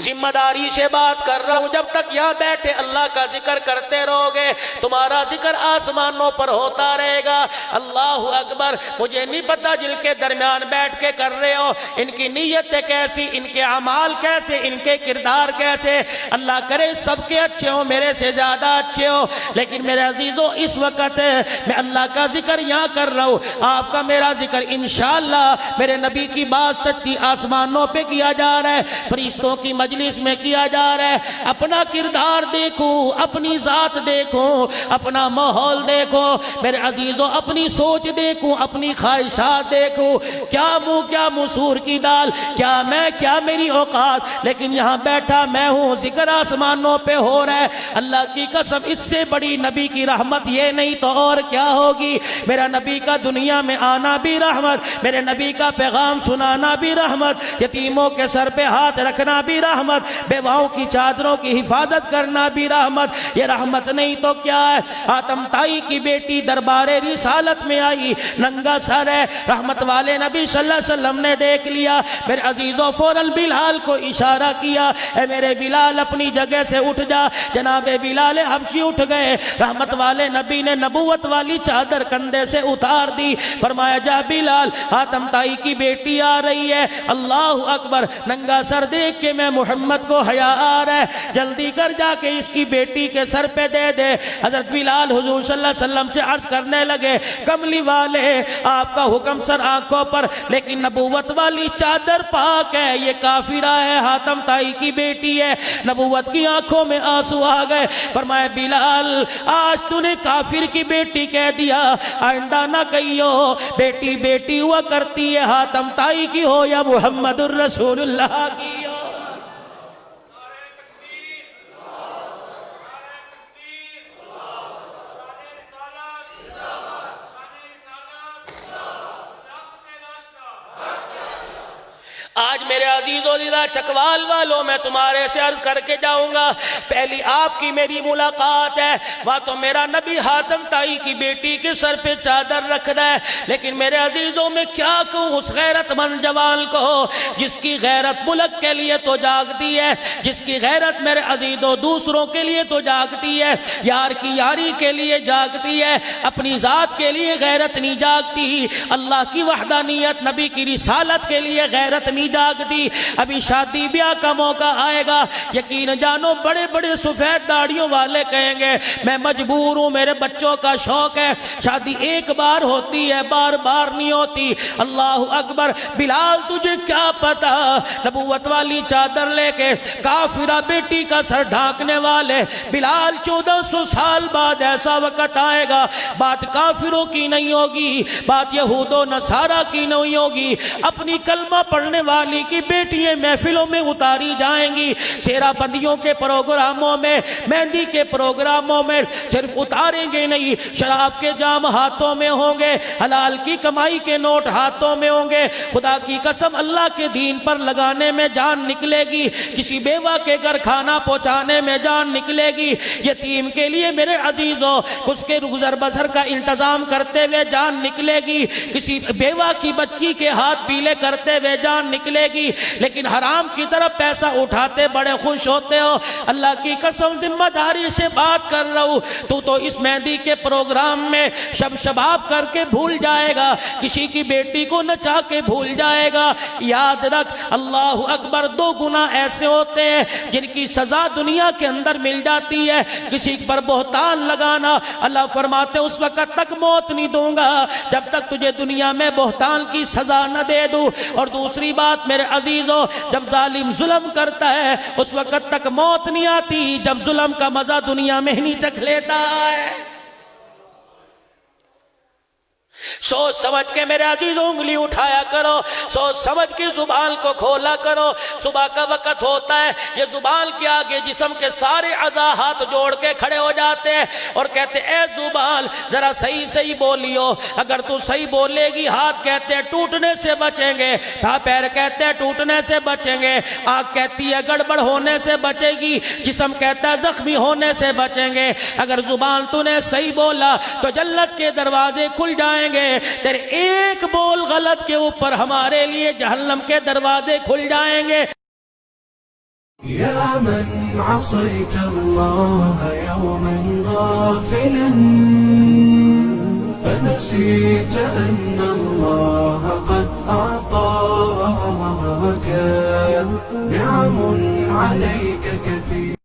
ذمہ داری سے بات کر رہا ہوں، جب تک یہاں بیٹھے اللہ کا ذکر کرتے رہو گے تمہارا ذکر آسمانوں پر ہوتا رہے گا۔ اللہ اکبر۔ مجھے نہیں پتا جن کے درمیان بیٹھ کے کر رہے ہو ان کی نیتیں کیسی، ان کے اعمال کیسے، ان کے کردار کیسے، اللہ کرے سب کے اچھے ہوں، میرے سے زیادہ اچھے ہو، لیکن میرے عزیزوں اس وقت میں اللہ کا ذکر یہاں کر رہا ہوں، آپ کا میرا ذکر انشاءاللہ میرے نبی کی بات سچی آسمانوں پہ کیا جا رہا ہے، فرشتوں کی مجلس میں کیا جا رہا ہے۔ اپنا کردار دیکھو، اپنی ذات دیکھو، اپنا ماحول دیکھو میرے عزیزوں، اپنی سوچ دیکھو، اپنی خواہشات دیکھو، کیا منہ کیا مسور کی دال، کیا میں کیا میری اوقات، لیکن یہاں بیٹھا میں ہوں، ذکر آسمانوں پہ ہو رہا ہے۔ اللہ کی قسم اس سے بڑی نبی کی رحمت یہ نہیں تو اور کیا ہوگی۔ میرا نبی کا دنیا میں آنا بھی رحمت، میرے نبی کا پیغام سنانا بھی رحمت، یتیموں کے سر پہ ہاتھ رکھنا بھی رحمت، بیواؤں کی چادروں کی حفاظت کرنا بھی رحمت۔ یہ رحمت نہیں تو کیا ہے۔ حاتم طائی کی بیٹی دربار رسالت میں آئی، ننگا سر ہے، رحمت والے نبی صلی اللہ علیہ وسلم نے دیکھ لیا، میرے عزیزوں فوراً بلال کو اشارہ کیا، اے میرے بلال اپنی جگہ سے اٹھ جا۔ جناب بلال حبشی اٹھ گئے، رحمت والے نبی نے نبوت والی چادر کندھے سے اتار دی، فرمایا جا بلال، حاتم طائی کی بیٹی آ رہی ہے۔ اللہ اکبر۔ ننگا سر دیکھ کے میں محمد کو حیا آ رہا ہے، جلدی کر جا کے اس کی بیٹی کے سر پہ دے دے۔ حضرت بلال حضور صلی اللہ علیہ وسلم سے عرض کرنے لگے، کملی والے آپ کا حکم سر آنکھوں پر، لیکن نبوت والی چادر پاک ہے، یہ کافرہ ہے، حاتم طائی کی بیٹی ہے۔ نبوت کی آنکھوں میں آنسو آ گئے، فرمایا بلال آج تو نے کافر کی بیٹی کہہ دیا، آئندہ نہ کہیو بیٹی بیٹی ہوا کرتی ہے، حاتم طائی کی ہو یا محمد الرسول اللہ کی ہو۔ آج میرے عزیزو ذرا چکوال والوں میں تمہارے سے عرض کر کے جاؤں گا، پہلی آپ کی میری ملاقات ہے، وہاں تو میرا نبی حاتم طائی کی بیٹی کے سر پہ چادر رکھ رہا ہے، لیکن میرے عزیزوں میں کیا کہوں اس غیرت مند جوان کو جس کی غیرت ملک کے لیے تو جاگتی ہے، جس کی غیرت میرے عزیزوں دوسروں کے لیے تو جاگتی ہے، یار کی یاری کے لیے جاگتی ہے، اپنی ذات کے لیے غیرت نہیں جاگتی، اللہ کی وحدانیت نبی کی رسالت کے لیے غیرت نہیں جاگتی۔ ابھی شادی بیاہ کا موقع آئے گا، یقین جانو بڑے بڑے سفید داڑھیوں والے کہیں گے میں مجبور ہوں، میرے بچوں کا شوق ہے، شادی ایک بار ہوتی ہے، بار بار نہیں ہوتی۔ اللہ اکبر۔ بلال تجھے کیا پتا، نبوت والی چادر لے کے کافرہ بیٹی کا سر ڈھانکنے والے بلال 1400 سال بعد ایسا وقت آئے گا، بات کافروں کی نہیں ہوگی، بات یہود و نصارہ کی نہیں ہوگی، اپنی کلمہ پڑھنے والی کی بیٹیاں محفلوں میں اتاری جائیں گی، شیرہ بندیوں کے پروگراموں میں، مہندی کے پروگراموں میں صرف اتاریں گے نہیں، شراب کے جام ہاتھوں میں ہوں گے، حلال کی کمائی کے نوٹ ہاتھوں میں ہوں گے، خدا کی قسم اللہ کے دین پر لگانے میں جان نکلے گی، کسی بیوہ کے گھر کھانا پہنچانے میں جان نکلے گی، یتیم کے لیے میرے عزیزوں اس کے گزر بسر کا انتظام کرتے ہوئے جان نکلے گی، کسی بیوہ کی بچی کے ہاتھ پیلے کرتے ہوئے جان نکلے گی، لیکن حرام کی طرف پیسہ اٹھاتے بڑے خوش ہوتے ہو۔ اللہ کی قسم ذمہ داری سے بات کر رہا ہوں، تو اس مہندی کے پروگرام میں شباب کر کے بھول جائے گا، کسی کی بیٹی کو نچا کے بھول جائے گا۔ یاد رکھ اللہ اکبر، 2 گناہ ایسے ہوتے ہیں جن کی سزا دنیا کے اندر مل جاتی ہے، کسی پر بہتان لگانا، اللہ فرماتے اس وقت تک موت نہیں دوں گا جب تک تجھے دنیا میں بہتان کی سزا نہ دے دوں، اور دوسری بات میرے عزیزوں جب ظالم ظلم کرتا ہے اس وقت تک موت نہیں آتی جب ظلم کا مزہ دنیا میں نہیں چکھ لیتا ہے۔ سوچ سمجھ کے میرے عزیز انگلی اٹھایا کرو، سوچ سمجھ کے زبان کو کھولا کرو۔ صبح کا وقت ہوتا ہے، یہ زبان کے آگے جسم کے سارے اعضاء ہاتھ جوڑ کے کھڑے ہو جاتے ہیں اور کہتے اے زبان ذرا صحیح صحیح بولیو، اگر تو صحیح بولے گی ہاتھ کہتے ہیں ٹوٹنے سے بچیں گے، پیر کہتے ہیں ٹوٹنے سے بچیں گے، آنکھ کہتی ہے گڑبڑ ہونے سے بچے گی، جسم کہتا ہے زخمی ہونے سے بچیں گے۔ اگر زبان تو نے صحیح بولا تو جنت کے دروازے کھل جائیں گے، تیرے ایک بول غلط کے اوپر ہمارے لیے جہنم کے دروازے کھل جائیں گے۔ يا من عصيت الله يوما غافلا فنسيت أن الله قد أعطاك نعم عليك كثير.